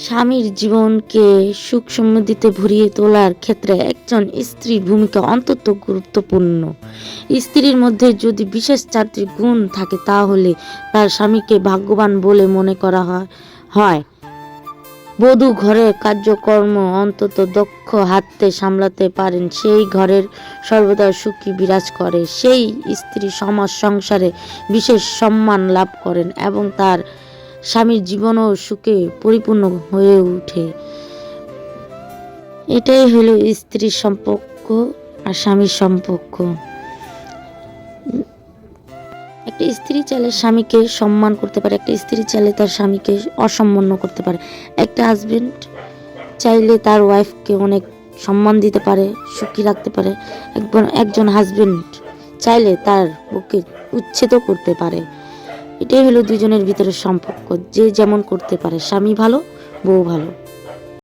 স্বামীর জীবনকে সুখ সমৃদ্ধিতে ভরিয়ে তোলার ক্ষেত্রে একজন স্ত্রীর ভূমিকা অত্যন্ত গুরুত্বপূর্ণ। স্ত্রীর মধ্যে যদি বিশেষ 4টি গুণ থাকে তাহলে তার স্বামীকে ভাগ্যবান বলে মনে করা হয়। বধূ ঘরের কার্যকর্ম অত্যন্ত দক্ষ হাতে সামলাতে পারেন, সেই ঘরের সর্বদা সুখী বিরাজ করে। সেই স্ত্রী সমাজ সংসারে বিশেষ সম্মান লাভ করেন এবং তার স্বামীর জীবনও সুখে পরিপূর্ণ হয়ে ওঠে। এটাই হলো স্ত্রীর সম্পর্ক আর স্বামীর সম্পর্ক। একটা স্ত্রী চাইলে স্বামীকে সম্মান করতে পারে, একটা স্ত্রী চাইলে তার স্বামীকে অসম্মান করতে পারে, একটা হাজবেন্ড চাইলে তার ওয়াইফকে অনেক সম্মান দিতে পারে, সুখী রাখতে পারে। একজন হাজবেন্ড চাইলে তার বউকে উচ্ছেদও করতে পারে। এটাই হলো দুজনের ভিতরে সম্পর্ক, যে যেমন করতে পারে। স্বামী ভালো, বউ ভালো।